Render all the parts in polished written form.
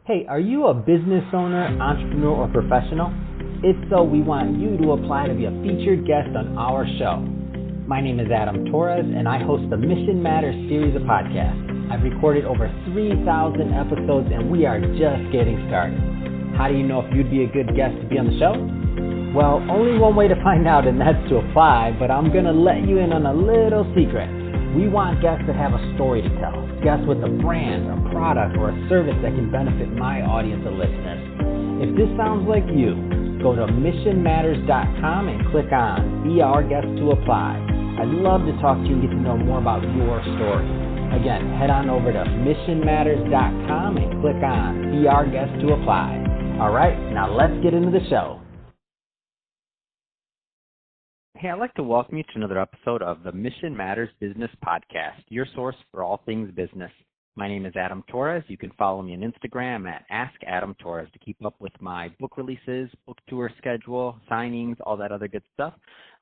Hey, are you a business owner, entrepreneur, or professional? If so, we want you to apply to be a featured guest on our show. My name is Adam Torres, and I host the Mission Matters series of podcasts. I've recorded over 3,000 episodes, and we are just getting started. How do you know if you'd be a good guest to be on the show? Well, only one way to find out, and that's to apply, but I'm going to let you in on a little secret. We want guests that have a story to tell, guests with a brand, a product, or a service that can benefit my audience of listeners. If this sounds like you, go to missionmatters.com and click on Be Our Guest to apply. I'd love to talk to you and get to know more about your story. Again, head on over to missionmatters.com and click on Be Our Guest to apply. All right, now let's get into the show. Hey, I'd like to welcome you to another episode of the Mission Matters Business Podcast, your source for all things business. My name is Adam Torres. You can follow me on Instagram at AskAdamTorres to keep up with my book releases, book tour schedule, signings, all that other good stuff.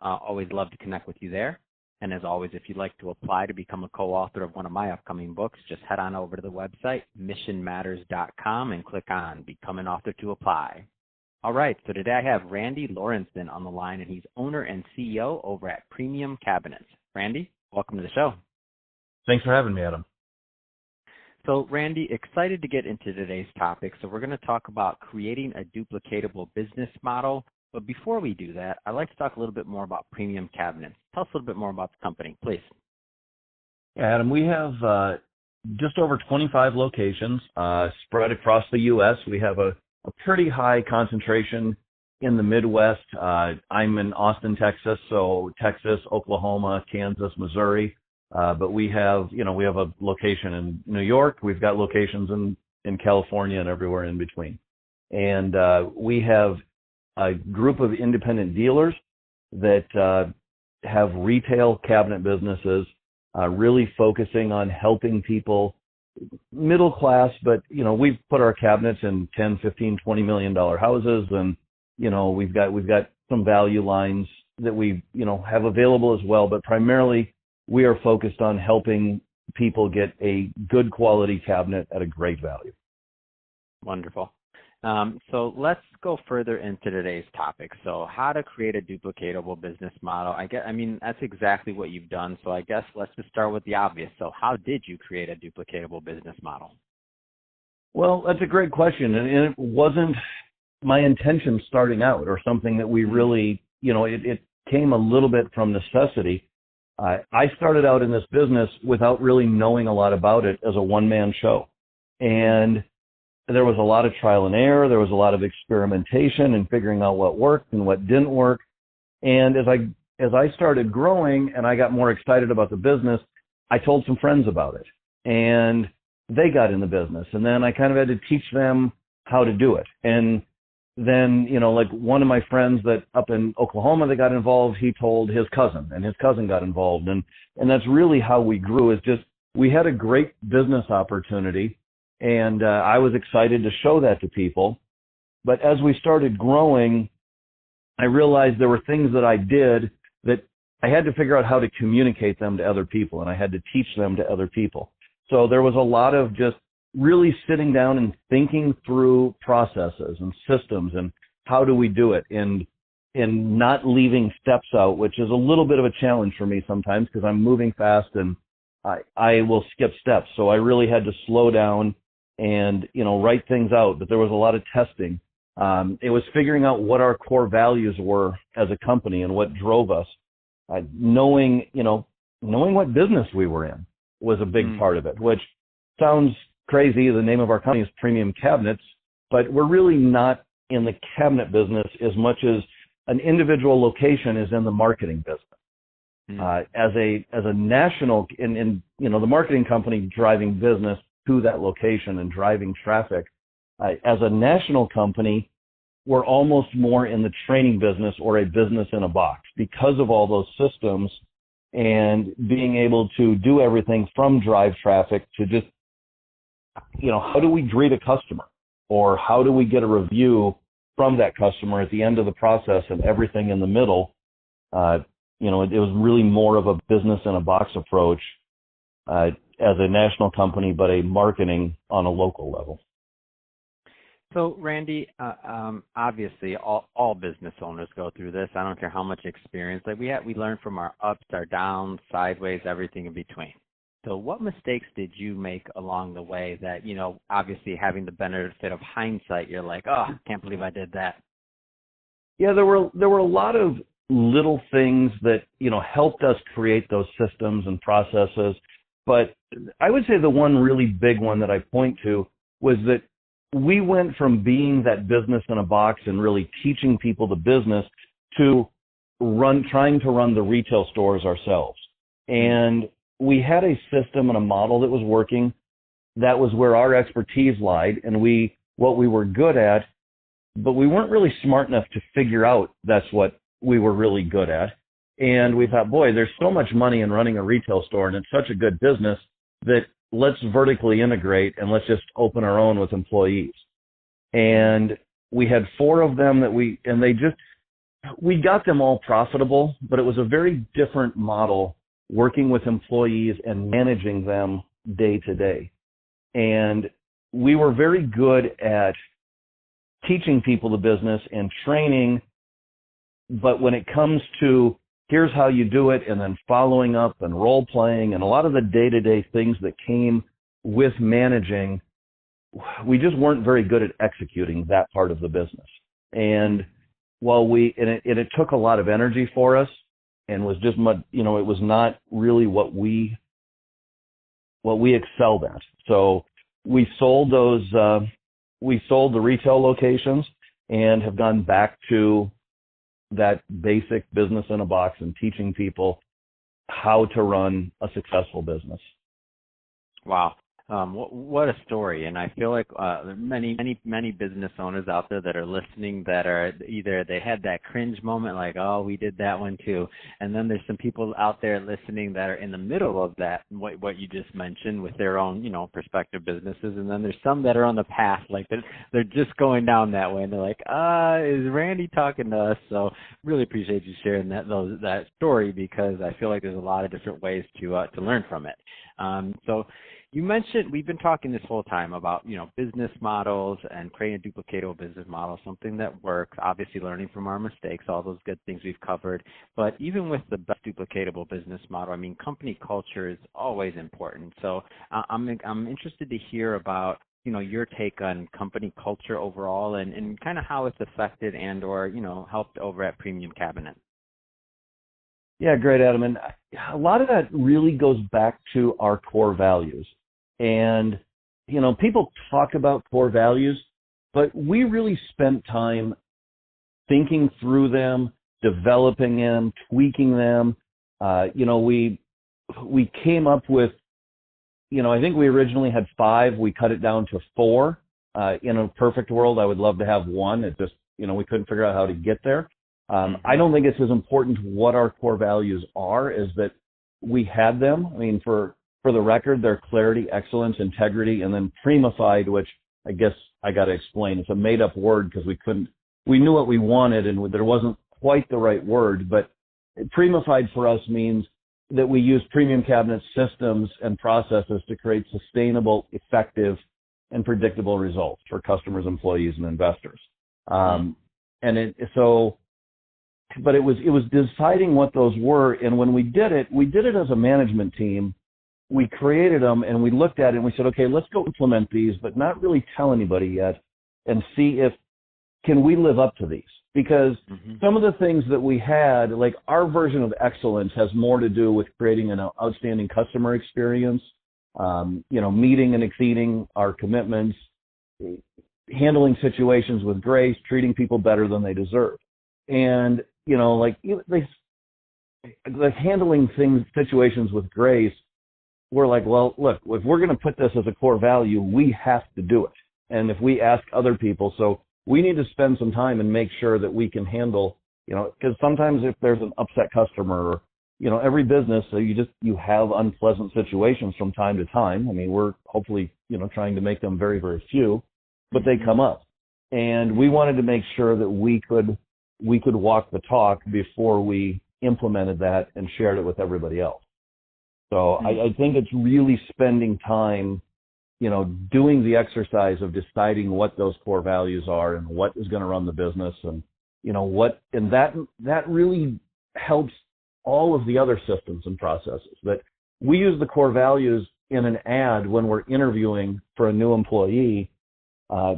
Always love to connect with you there. And as always, if you'd like to apply to become a co-author of one of my upcoming books, just head on over to the website, missionmatters.com, and click on Become an Author to apply. All right, so today I have Randy Lorensen on the line, and he's owner and CEO over at Premium Cabinets. Randy, welcome to the show. Thanks for having me, Adam. So, Randy, excited to get into today's topic. So we're going to talk about creating a duplicatable business model. But before we do that, I'd like to talk a little bit more about Premium Cabinets. Tell us a little bit more about the company, please. Yeah, Adam, we have just over 25 locations spread across the U.S. We have a pretty high concentration in the Midwest. I'm in Austin, Texas, so Texas, Oklahoma, Kansas, Missouri. But we have a location in New York. We've got locations in California and everywhere in between. And we have a group of independent dealers that have retail cabinet businesses, really focusing on helping people, middle class, but, we've put our cabinets in 10, 15, $20 million houses. And, we've got some value lines that we, have available as well. But primarily, we are focused on helping people get a good quality cabinet at a great value. Wonderful. So let's go further into today's topic. So how to create a duplicatable business model. That's exactly what you've done. So I guess let's just start with the obvious. So how did you create a duplicatable business model? Well, that's a great question. And it wasn't my intention starting out or something that we really, it came a little bit from necessity. I started out in this business without really knowing a lot about it as a one-man show. And there was a lot of trial and error. There was a lot of experimentation and figuring out what worked and what didn't work. And as I started growing and I got more excited about the business, I told some friends about it. And they got in the business. And then I kind of had to teach them how to do it. And then, like one of my friends that up in Oklahoma that got involved, he told his cousin, and his cousin got involved. And that's really how we grew, is just we had a great business opportunity, and I was excited to show that to people. But as we started growing, I realized there were things that I did that I had to figure out how to communicate them to other people, and I had to teach them to other people. So there was a lot of just really sitting down and thinking through processes and systems and how do we do it, and not leaving steps out, which is a little bit of a challenge for me sometimes because I'm moving fast and I will skip steps. So I really had to slow down and, write things out. But there was a lot of testing. It was figuring out what our core values were as a company and what drove us. Knowing what business we were in was a big part of it, which sounds crazy. The name of our company is Premium Cabinets, but we're really not in the cabinet business as much as an individual location is in the marketing business. As a national, in the marketing company driving business to that location and driving traffic. As a national company, we're almost more in the training business or a business in a box because of all those systems and being able to do everything from drive traffic to just, how do we greet a customer, or how do we get a review from that customer at the end of the process, and everything in the middle. It was really more of a business in a box approach as a national company, but a marketing on a local level. So, Randy, obviously, all business owners go through this. I don't care how much experience. Like we learn from our ups, our downs, sideways, everything in between. So, what mistakes did you make along the way that, obviously having the benefit of hindsight, you're like, oh, can't believe I did that. Yeah, there were a lot of little things that, helped us create those systems and processes. But I would say the one really big one that I point to was that we went from being that business in a box and really teaching people the business to trying to run the retail stores ourselves. And we had a system and a model that was working. That was where our expertise lied and what we were good at, but we weren't really smart enough to figure out that's what we were really good at. And we thought, boy, there's so much money in running a retail store and it's such a good business that let's vertically integrate and let's just open our own with employees. And we had 4 of them we got them all profitable, but it was a very different model working with employees and managing them day to day. And we were very good at teaching people the business and training, but when it comes to here's how you do it, and then following up and role playing and a lot of the day-to-day things that came with managing, we just weren't very good at executing that part of the business. And while it took a lot of energy for us and was just, it was not really what we excelled at. So we sold the retail locations and have gone back to that basic business in a box and teaching people how to run a successful business. Wow. What a story. And I feel like there are many business owners out there that are listening that are either they had that cringe moment like, oh, we did that one too. And then there's some people out there listening that are in the middle of that, what you just mentioned with their own, prospective businesses. And then there's some that are on the path, like they're just going down that way. And they're like, is Randy talking to us? So really appreciate you sharing that story, because I feel like there's a lot of different ways to learn from it. So you mentioned, we've been talking this whole time about, business models and creating a duplicatable business model, something that works, obviously learning from our mistakes, all those good things we've covered. But even with the best duplicatable business model, company culture is always important. So I'm interested to hear about, your take on company culture overall and kind of how it's affected and or, helped over at Premium Cabinet. Yeah, great, Adam. And a lot of that really goes back to our core values. And, people talk about core values, but we really spent time thinking through them, developing them, tweaking them. We came up with, I think we originally had 5. We cut it down to 4. In a perfect world, I would love to have 1. It just, we couldn't figure out how to get there. I don't think it's as important what our core values are as that we had them. For the record, they're clarity, excellence, integrity, and then primified, which I guess I got to explain. It's a made-up word because we knew what we wanted and there wasn't quite the right word, but primified for us means that we use Premium Cabinet systems and processes to create sustainable, effective, and predictable results for customers, employees, and investors. But it was deciding what those were, and when we did it as a management team. We created them and we looked at it and we said, okay, let's go implement these, but not really tell anybody yet, and see if can we live up to these? Because some of the things that we had, like our version of excellence, has more to do with creating an outstanding customer experience, meeting and exceeding our commitments, handling situations with grace, treating people better than they deserve. And, handling situations with grace, we're like, well, look, if we're going to put this as a core value, we have to do it. And if we ask other people, so we need to spend some time and make sure that we can handle, because sometimes if there's an upset customer, or, every business, so you have unpleasant situations from time to time. We're hopefully, trying to make them very, very few, but they come up. And we wanted to make sure that we could walk the talk before we implemented that and shared it with everybody else. So I think it's really spending time doing the exercise of deciding what those core values are and what is going to run the business, and that really helps all of the other systems and processes. That we use the core values in an ad when we're interviewing for a new employee.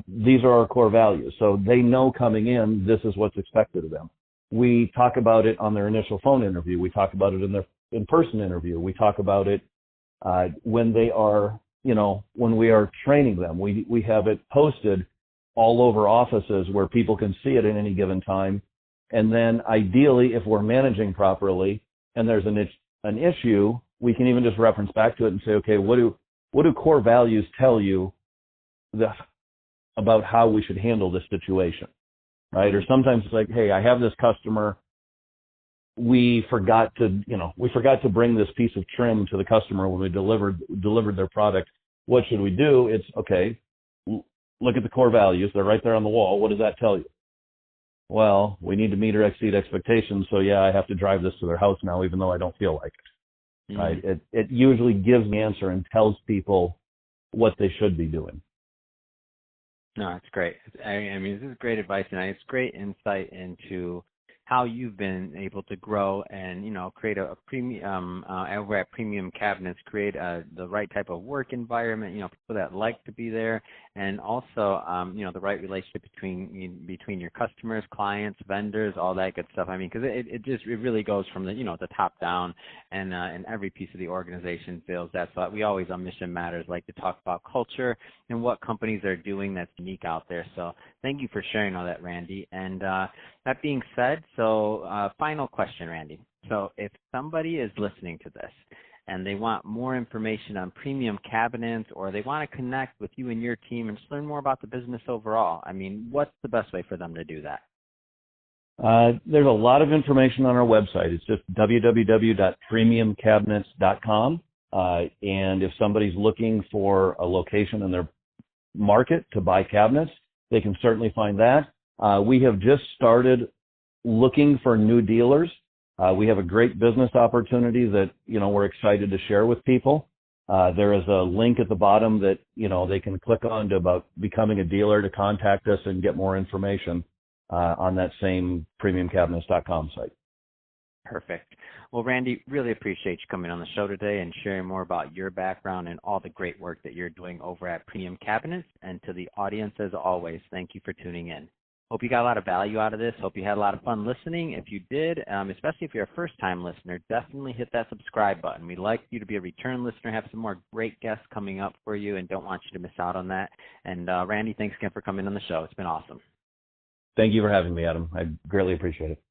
These are our core values, so they know coming in this is what's expected of them. We talk about it on their initial phone interview. We talk about it in their in-person interview. We talk about it when they are, when we are training them. We have it posted all over offices where people can see it at any given time. And then ideally, if we're managing properly and there's an issue, we can even just reference back to it and say, okay, what do core values tell you about how we should handle this situation, right? Or sometimes it's like, hey, I have this customer. We forgot to bring this piece of trim to the customer when we delivered their product. What should we do? It's okay. Look at the core values. They're right there on the wall. What does that tell you? Well, we need to meet or exceed expectations. So yeah, I have to drive this to their house now, even though I don't feel like it. Mm-hmm. Right? It usually gives the answer and tells people what they should be doing. No, it's great. I mean, this is great advice, and it's great insight into how you've been able to grow and, create a premium, over at Premium Cabinets, create the right type of work environment, people that like to be there, and also, the right relationship between your customers, clients, vendors, all that good stuff. I mean, because it really goes from the top down, and every piece of the organization feels that. So we always on Mission Matters like to talk about culture and what companies are doing that's unique out there. So thank you for sharing all that, Randy. And that being said, final question, Randy. So if somebody is listening to this and they want more information on Premium Cabinets, or they want to connect with you and your team and just learn more about the business overall, I mean, what's the best way for them to do that? There's a lot of information on our website. It's just www.premiumcabinets.com. And if somebody's looking for a location in their market to buy cabinets, they can certainly find that. We have just started looking for new dealers. We have a great business opportunity that, we're excited to share with people. There is a link at the bottom that, they can click on about becoming a dealer to contact us and get more information on that same premiumcabinets.com site. Perfect. Well, Randy, really appreciate you coming on the show today and sharing more about your background and all the great work that you're doing over at Premium Cabinets. And to the audience, as always, thank you for tuning in. Hope you got a lot of value out of this. Hope you had a lot of fun listening. If you did, especially if you're a first-time listener, definitely hit that subscribe button. We'd like you to be a return listener, have some more great guests coming up for you, and don't want you to miss out on that. And Randy, thanks again for coming on the show. It's been awesome. Thank you for having me, Adam. I greatly appreciate it.